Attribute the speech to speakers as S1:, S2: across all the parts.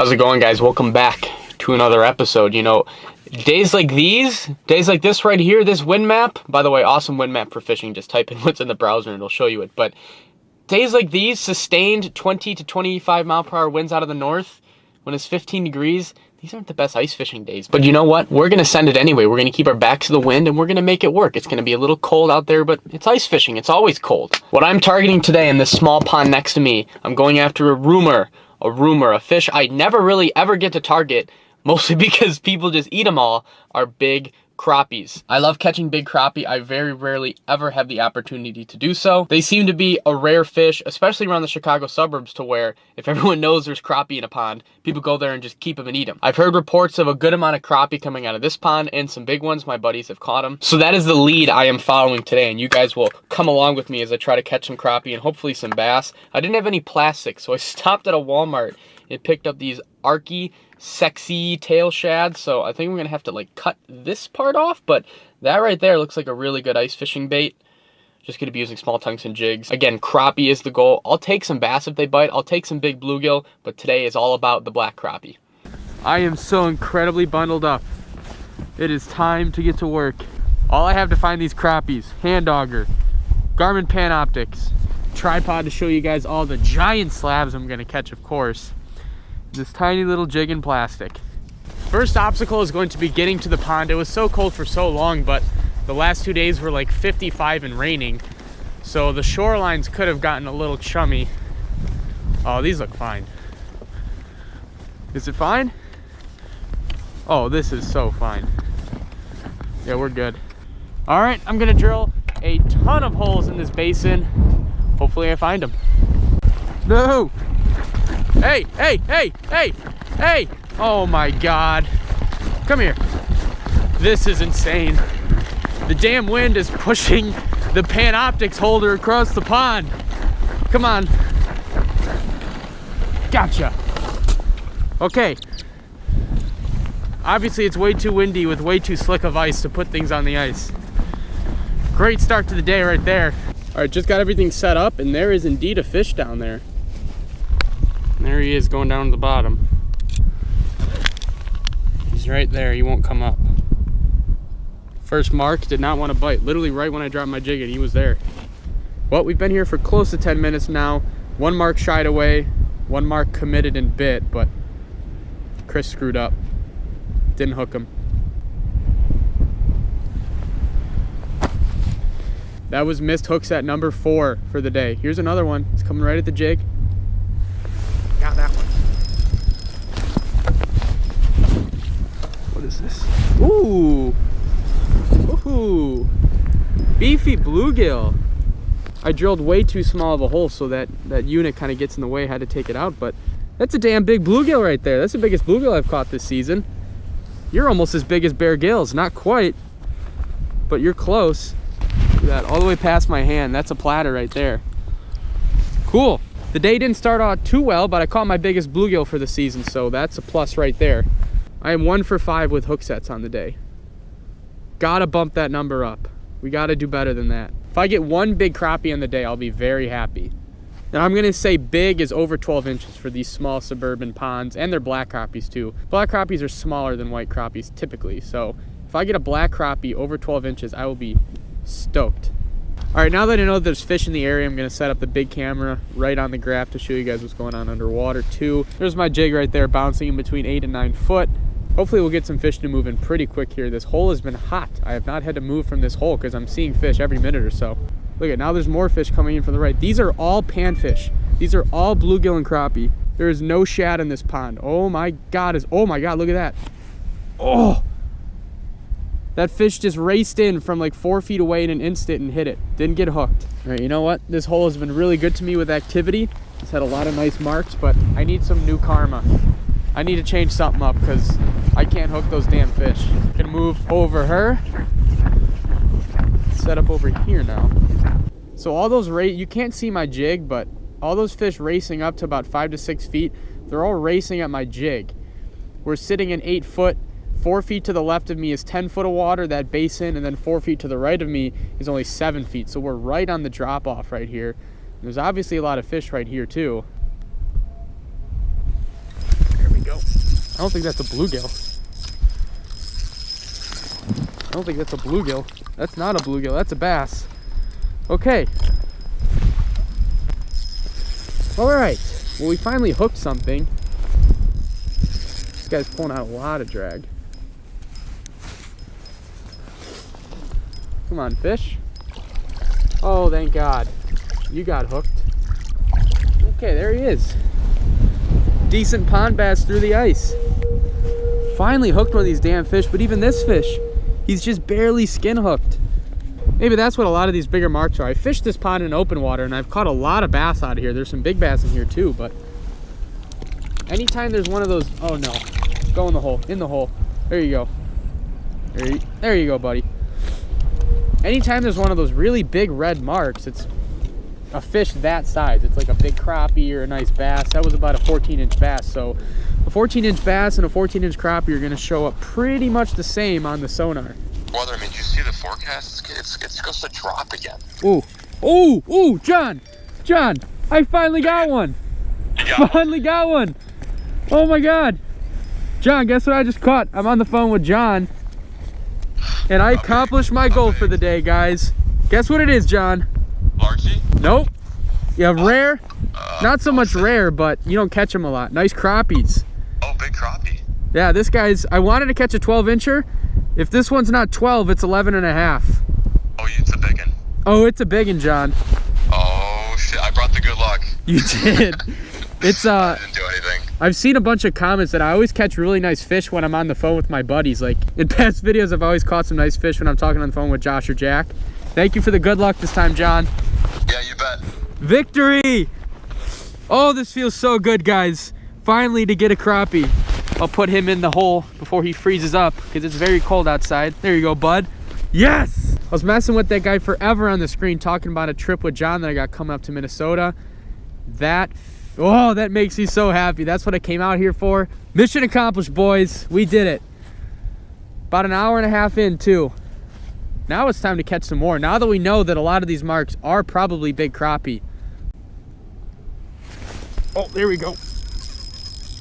S1: How's it going, guys? Welcome back to another episode. You know, days like these, days like this right here, this wind map, by the way, awesome wind map for fishing. Just type in what's in the browser and it'll show you it. But days like these, sustained 20 to 25 mile per hour winds out of the north when it's 15 degrees, these aren't the best ice fishing days. But you know what? We're going to send it anyway. We're going to keep our backs to the wind and we're going to make it work. It's going to be a little cold out there, but it's ice fishing. It's always cold. What I'm targeting today in this small pond next to me, I'm going after a fish I never really ever get to target, mostly because people just eat them all, are big crappies. I love catching big crappie. I very rarely ever have the opportunity to do so. They seem to be a rare fish, especially around the Chicago suburbs, to where if everyone knows there's crappie in a pond, people go there and just keep them and eat them. I've heard reports of a good amount of crappie coming out of this pond and some big ones. My buddies have caught them. So that is the lead I am following today, and you guys will come along with me as I try to catch some crappie and hopefully some bass. I didn't have any plastic, so I stopped at a Walmart and picked up these Arky sexy tail shads, so I think we're gonna have to like cut this part off, but that right there looks like a really good ice fishing bait. Just gonna be using small tungsten jigs. Again, crappie is the goal. I'll take some bass if they bite. I'll take some big bluegill, but today is all about the black crappie. I am so incredibly bundled up. It is time to get to work. All I have to find these crappies: hand auger, Garmin Panoptics, tripod to show you guys all the giant slabs I'm gonna catch, of course, this tiny little jig in plastic. First obstacle is going to be getting to the pond. It was so cold for so long, but the last 2 days were like 55 and raining, so the shorelines could have gotten a little chummy. Oh, these look fine. Is it fine? Oh, this is so fine. Yeah, we're good. All right, I'm gonna drill a ton of holes in this basin. Hopefully I find them. No! Hey, hey, hey, hey, hey! Oh my God. Come here. This is insane. The damn wind is pushing the Panoptics holder across the pond. Come on. Gotcha. Okay. Obviously it's way too windy with way too slick of ice to put things on the ice. Great start to the day right there. All right, just got everything set up and there is indeed a fish down there. There he is, going down to the bottom. He's right there, he won't come up. First mark, did not want to bite. Literally right when I dropped my jig in, he was there. Well, we've been here for close to 10 minutes now. One mark shied away, one mark committed and bit, but Chris screwed up. Didn't hook him. That was missed hook set number 4 for the day. Here's another one. It's coming right at the jig. Got that one. What is this? Ooh. Ooh. Beefy bluegill. I drilled way too small of a hole, so that unit kind of gets in the way. I had to take it out, but that's a damn big bluegill right there. That's the biggest bluegill I've caught this season. You're almost as big as Bear Gills. Not quite, but you're close. Look at that, all the way past my hand. That's a platter right there. Cool. The day didn't start out too well, but I caught my biggest bluegill for the season, so that's a plus right there. I am 1 for 5 with hook sets on the day. Gotta bump that number up. We gotta do better than that. If I get one big crappie on the day, I'll be very happy. Now I'm gonna say big is over 12 inches for these small suburban ponds, and they're black crappies too. Black crappies are smaller than white crappies typically, so if I get a black crappie over 12 inches, I will be stoked. All right, now that I know there's fish in the area, I'm gonna set up the big camera right on the graph to show you guys what's going on underwater too. There's my jig right there bouncing in between 8 and 9 foot. Hopefully we'll get some fish to move in pretty quick here. This hole has been hot. I have not had to move from this hole because I'm seeing fish every minute or so. Look at, now there's more fish coming in from the right. These are all panfish. These are all bluegill and crappie. There is no shad in this pond. Oh my God, oh my God, look at that. Oh! That fish just raced in from like 4 feet away in an instant and hit it. Didn't get hooked. All right, you know what? This hole has been really good to me with activity. It's had a lot of nice marks, but I need some new karma. I need to change something up because I can't hook those damn fish. Gonna move over her. Set up over here now. So all those, you can't see my jig, but all those fish racing up to about 5 to 6 feet, they're all racing at my jig. We're sitting in 8 foot. 4 feet to the left of me is 10 foot of water, that basin, and then 4 feet to the right of me is only 7 feet. So we're right on the drop off right here. There's obviously a lot of fish right here too. There we go. I don't think that's a bluegill. I don't think that's a bluegill. That's not a bluegill, that's a bass. Okay. All right, well, we finally hooked something. This guy's pulling out a lot of drag. Come on, fish. Oh, thank God. You got hooked. Okay, there he is. Decent pond bass through the ice. Finally hooked one of these damn fish, but even this fish, he's just barely skin hooked. Maybe that's what a lot of these bigger marks are. I fished this pond in open water and I've caught a lot of bass out of here. There's some big bass in here too, but anytime there's one of those, oh no, go in the hole, in the hole. There you go. There you go, buddy. Anytime there's one of those really big red marks, it's a fish that size. It's like a big crappie or a nice bass. That was about a 14-inch bass. So a 14-inch bass and a 14-inch crappie are gonna show up pretty much the same on the sonar.
S2: Weather, I mean, do you see the forecast? It's supposed to drop again.
S1: Ooh, John, I finally got one. Finally got one. Oh my God. John, guess what I just caught? I'm on the phone with John. And I accomplished my goal for the day, guys. Guess what it is, John?
S2: Largie?
S1: Nope. You have rare? Not so much rare, but you don't catch them a lot. Nice crappies.
S2: Oh, big crappie.
S1: Yeah, this guy's, I wanted to catch a 12-incher. If this one's not 12, it's 11 and a half.
S2: Oh, it's a big one.
S1: Oh, it's a big one, John.
S2: Oh, shit. I brought the good luck.
S1: You did. It's,
S2: I didn't do anything.
S1: I've seen a bunch of comments that I always catch really nice fish when I'm on the phone with my buddies. Like, in past videos, I've always caught some nice fish when I'm talking on the phone with Josh or Jack. Thank you for the good luck this time, John.
S2: Yeah, you bet.
S1: Victory! Oh, this feels so good, guys. Finally to get a crappie. I'll put him in the hole before he freezes up because it's very cold outside. There you go, bud. Yes! I was messing with that guy forever on the screen talking about a trip with John that I got coming up to Minnesota. That makes me so happy. That's what I came out here for. Mission accomplished, boys. We did it. About an hour and a half in, too. Now it's time to catch some more. Now that we know that a lot of these marks are probably big crappie. Oh, there we go.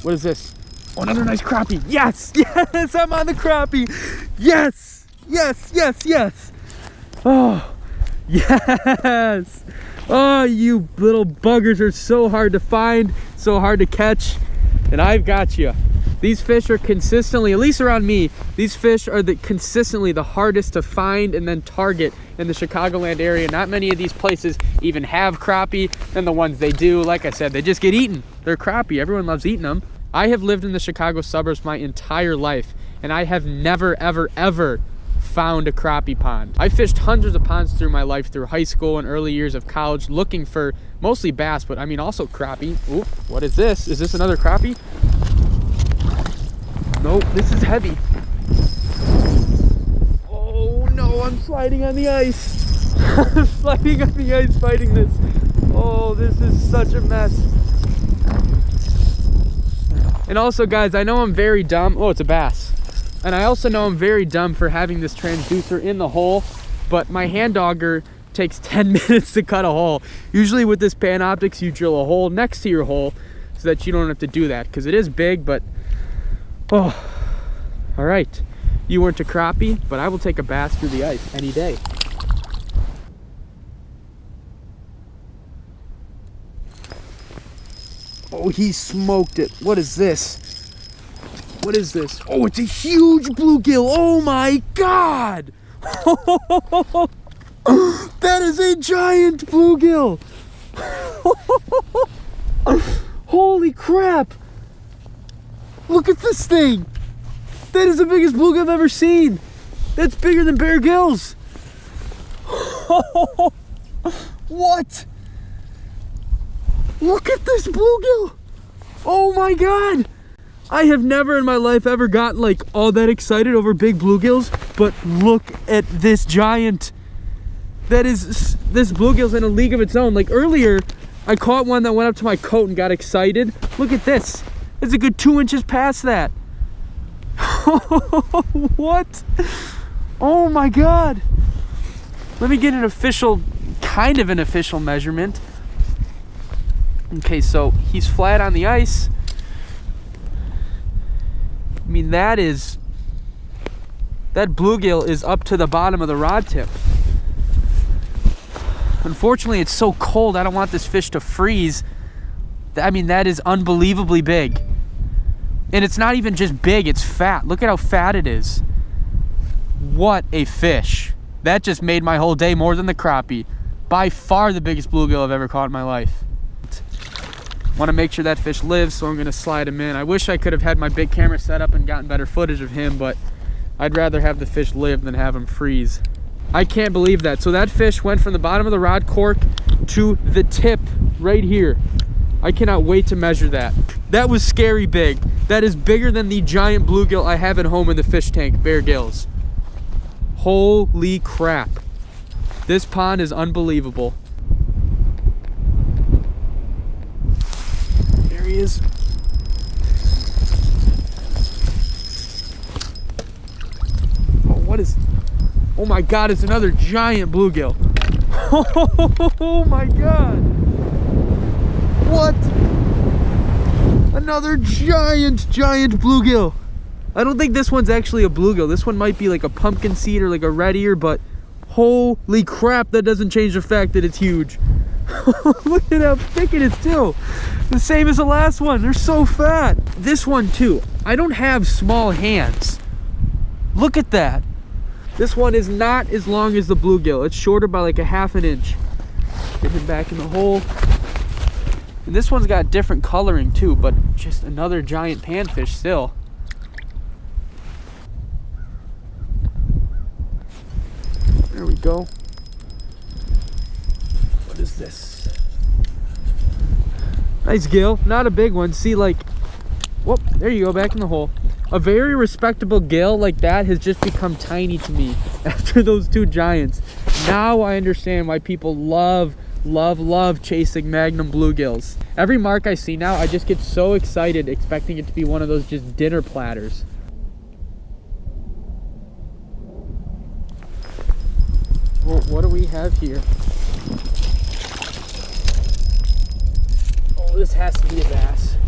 S1: What is this? Oh, another nice crappie. Yes, yes, I'm on the crappie. Yes, yes, yes, yes. Oh, yes. Oh, you little buggers are so hard to find, so hard to catch, and I've got you. These fish are consistently, at least around me, these fish are consistently the hardest to find and then target in the Chicagoland area. Not many of these places even have crappie, and the ones they do, like I said, they just get eaten. They're crappie. Everyone loves eating them. I have lived in the Chicago suburbs my entire life, and I have never, ever, ever found a crappie pond. I fished hundreds of ponds through my life, through high school and early years of college, looking for mostly bass, but I mean also crappie. Ooh, what is this? Is this another crappie? Nope, this is heavy. Oh no, I'm sliding on the ice. I'm sliding on the ice fighting this. Oh, this is such a mess. And also, guys, I know I'm very dumb. Oh, it's a bass. And I also know I'm very dumb for having this transducer in the hole, but my hand dogger takes 10 minutes to cut a hole. Usually with this Panoptix, you drill a hole next to your hole so that you don't have to do that, because it is big, but oh, all right. You weren't a crappie, but I will take a bass through the ice any day. Oh, he smoked it. What is this? What is this? Oh, it's a huge bluegill. Oh my God. That is a giant bluegill. Holy crap. Look at this thing. That is the biggest bluegill I've ever seen. That's bigger than Bear Gills. What? Look at this bluegill. Oh my God. I have never in my life ever gotten like all that excited over big bluegills, but look at this giant. That is, this bluegill's in a league of its own. Like earlier, I caught one that went up to my coat and got excited. Look at this. It's a good 2 inches past that. What? Oh my God. Let me get an official, kind of an official measurement. Okay, so he's flat on the ice. mean, that bluegill is up to the bottom of the rod tip. Unfortunately, it's so cold, I don't want this fish to freeze. I mean, that is unbelievably big. And it's not even just big, it's fat. Look at how fat it is. What a fish. That just made my whole day, more than the crappie. By far the biggest bluegill I've ever caught in my life. Want to make sure that fish lives, so I'm going to slide him in. I wish I could have had my big camera set up and gotten better footage of him, but I'd rather have the fish live than have him freeze. I can't believe that. So that fish went from the bottom of the rod cork to the tip right here. I cannot wait to measure that. That was scary big. That is bigger than the giant bluegill I have at home in the fish tank, Bear Gills. Holy crap. This pond is unbelievable. There he is. Oh, what is... Oh my God, it's another giant bluegill. Oh my God. What? Another giant bluegill. I don't think this one's actually a bluegill. This one might be like a pumpkin seed or like a red ear, but holy crap, that doesn't change the fact that it's huge. Look at how thick it is too. The same as the last one. They're so fat. This one too. I don't have small hands. Look at that. This one is not as long as the bluegill. It's shorter by like a ½ an inch. Get him back in the hole. And this one's got different coloring too, but just another giant panfish still. There we go. What is this? Nice gill. Not a big one. See, like, whoop, there you go, back in the hole. A very respectable gill like that has just become tiny to me after those two giants. Now I understand why people love chasing magnum bluegills. Every mark I see now, I just get so excited expecting it to be one of those just dinner platters. Well, what do we have here? Oh, this has to be a bass.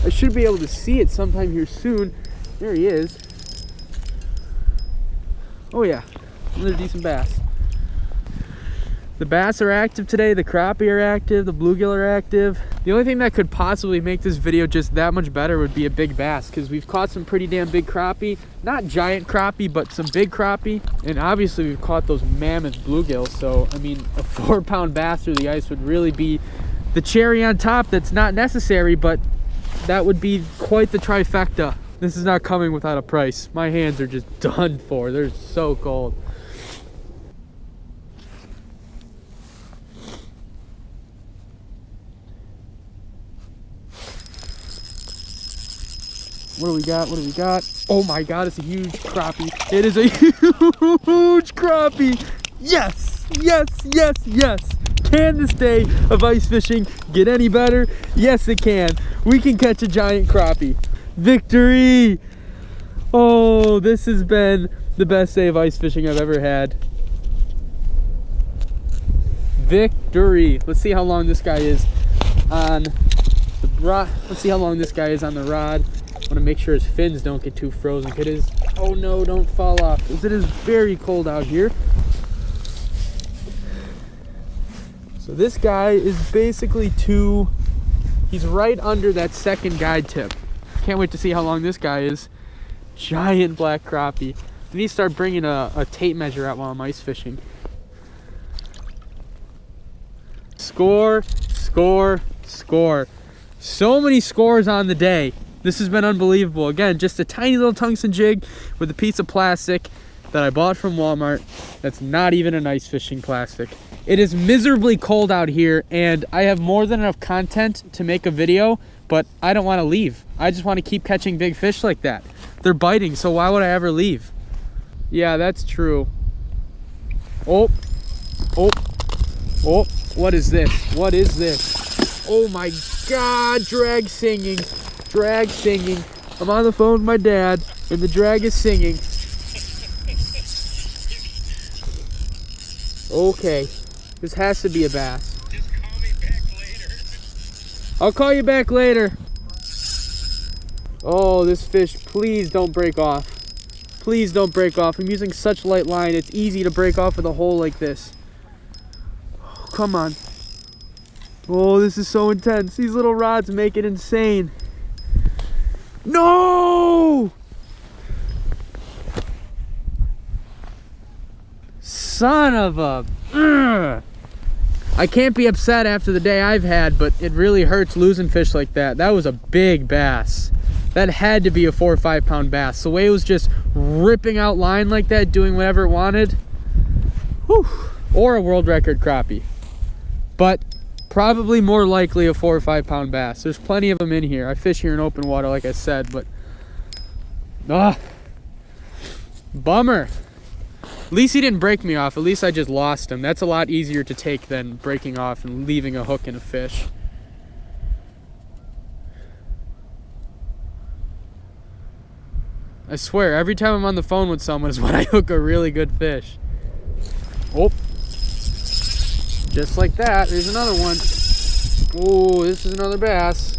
S1: I should be able to see it sometime here soon. There he is. Oh yeah, another decent bass. The bass are active today, the crappie are active, the bluegill are active. The only thing that could possibly make this video just that much better would be a big bass, because we've caught some pretty damn big crappie. Not giant crappie, but some big crappie. And obviously we've caught those mammoth bluegills, so I mean, a 4-pound bass through the ice would really be the cherry on top. That's not necessary, but that would be quite the trifecta. This is not coming without a price. My hands are just done for. They're so cold. What do we got? What do we got? Oh my God, it's a huge crappie. It is a huge crappie. Yes, yes, yes, yes. Can this day of ice fishing get any better? Yes, it can. We can catch a giant crappie. Victory! Oh, this has been the best day of ice fishing I've ever had. Victory! Let's see how long this guy is on the rod. Let's see how long this guy is on the rod. I want to make sure his fins don't get too frozen. It is. Oh no! Don't fall off, because it is very cold out here. So this guy is basically he's right under that second guide tip. Can't wait to see how long this guy is. Giant black crappie. I need to start bringing a tape measure out while I'm ice fishing. Score, score, score. So many scores on the day. This has been unbelievable. Again, just a tiny little tungsten jig with a piece of plastic that I bought from Walmart. That's not even an ice fishing plastic. It is miserably cold out here, and I have more than enough content to make a video, but I don't want to leave. I just want to keep catching big fish like that. They're biting, so why would I ever leave? Yeah, that's true. Oh, oh, oh, what is this? What is this? Oh my God, drag singing. Drag singing. I'm on the phone with my dad, and the drag is singing. Okay, this has to be a bass.
S2: Just call me back later.
S1: I'll call you back later. Oh, this fish, please don't break off. Please don't break off. I'm using such light line. It's easy to break off with a hole like this. Oh, come on. Oh, this is so intense. These little rods make it insane. No! Son of a... Ugh. I can't be upset after the day I've had, but it really hurts losing fish like that. That was a big bass. That had to be a 4 or 5 pound bass. The way it was just ripping out line like that, doing whatever it wanted. Whew. Or a world record crappie. But probably more likely a 4 or 5 pound bass. There's plenty of them in here. I fish here in open water, like I said, but bummer. At least he didn't break me off. At least I just lost him. That's a lot easier to take than breaking off and leaving a hook in a fish. I swear, every time I'm on the phone with someone is when I hook a really good fish. Oh, just like that. There's another one. Oh, this is another bass.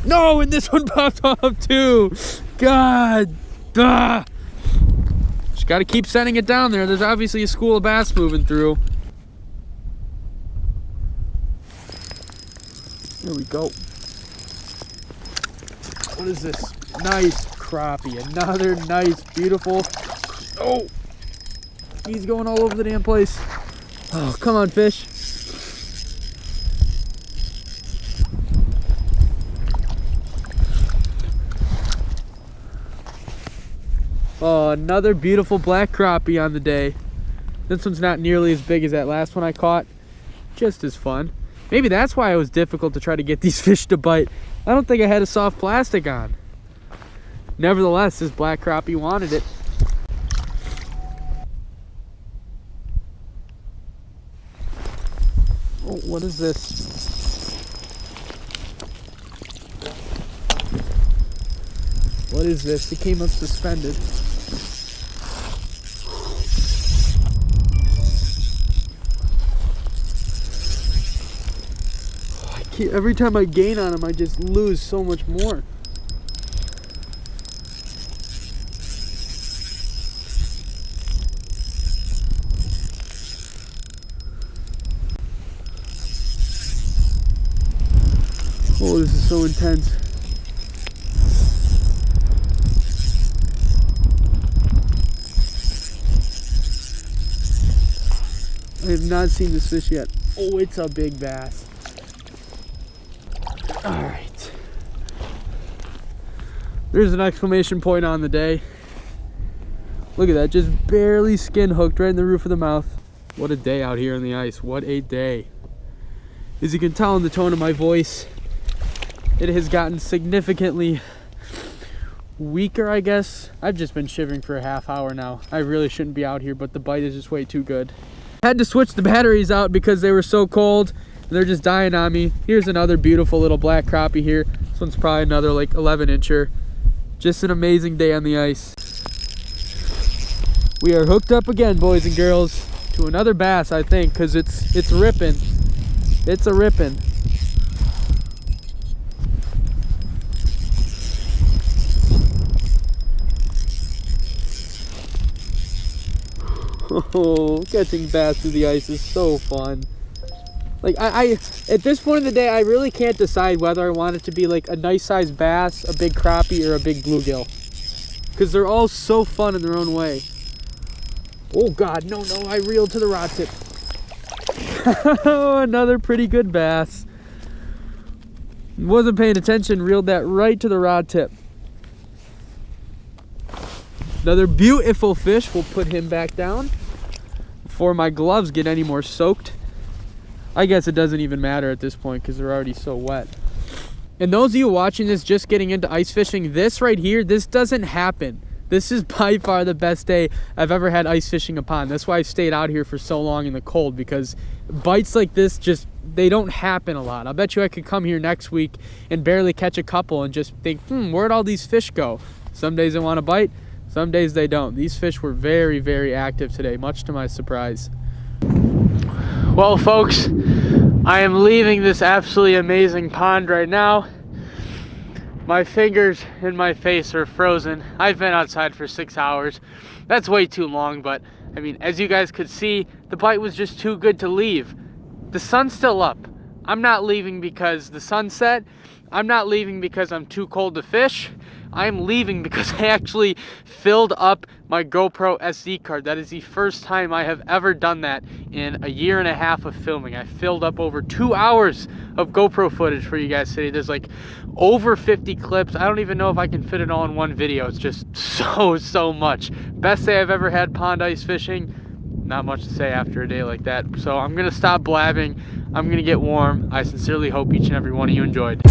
S1: No, and this one popped off too. God. Duh. Just got to keep sending it down there. There's obviously a school of bass moving through. There we go. What is this? Nice crappie. Another nice, beautiful. Oh, he's going all over the damn place. Oh, come on, fish. Oh, another beautiful black crappie on the day. This one's not nearly as big as that last one I caught. Just as fun. Maybe that's why it was difficult to try to get these fish to bite. I don't think I had a soft plastic on. Nevertheless, this black crappie wanted it. Oh, what is this? What is this? It came up suspended. Every time I gain on him, I just lose so much more. Oh, this is so intense. I have not seen this fish yet. Oh, it's a big bass. All right. There's an exclamation point on the day. Look at that, just barely skin hooked right in the roof of the mouth. What a day out here on the ice. What a day. As you can tell in the tone of my voice, it has gotten significantly weaker, I guess. I've just been shivering for a half hour now. I really shouldn't be out here, but the bite is just way too good. I had to switch the batteries out because they were so cold. They're just dying on me. Here's another beautiful little black crappie here. This one's probably another like 11-incher. Just an amazing day on the ice. We are hooked up again, boys and girls, to another bass, I think, because it's ripping. It's a ripping. Oh, catching bass through the ice is so fun. Like I at this point in the day, I really can't decide whether I want it to be like a nice sized bass, a big crappie, or a big bluegill, because they're all so fun in their own way. Oh God, no, I reeled to the rod tip. Another pretty good bass. Wasn't paying attention, reeled that right to the rod tip. Another beautiful fish. We'll put him back down before my gloves get any more soaked. I guess it doesn't even matter at this point because they're already so wet. And those of you watching this just getting into ice fishing, this right here, this doesn't happen. This is by far the best day I've ever had ice fishing a pond. That's why I've stayed out here for so long in the cold, because bites like this just, they don't happen a lot. I bet you I could come here next week and barely catch a couple and just think, where'd all these fish go? Some days they want to bite, some days they don't. These fish were very, very active today, much to my surprise. Well, folks, I am leaving this absolutely amazing pond right now. My fingers and my face are frozen. I've been outside for 6 hours. That's way too long, but I mean, as you guys could see, the bite was just too good to leave. The sun's still up. I'm not leaving because the sun set. I'm not leaving because I'm too cold to fish. I'm leaving because I actually filled up my GoPro SD card. That is the first time I have ever done that in a year and a half of filming. I filled up over 2 hours of GoPro footage for you guys today. There's like over 50 clips. I don't even know if I can fit it all in one video. It's just so much. Best day I've ever had pond ice fishing. Not much to say after a day like that. So I'm gonna stop blabbing. I'm gonna get warm. I sincerely hope each and every one of you enjoyed.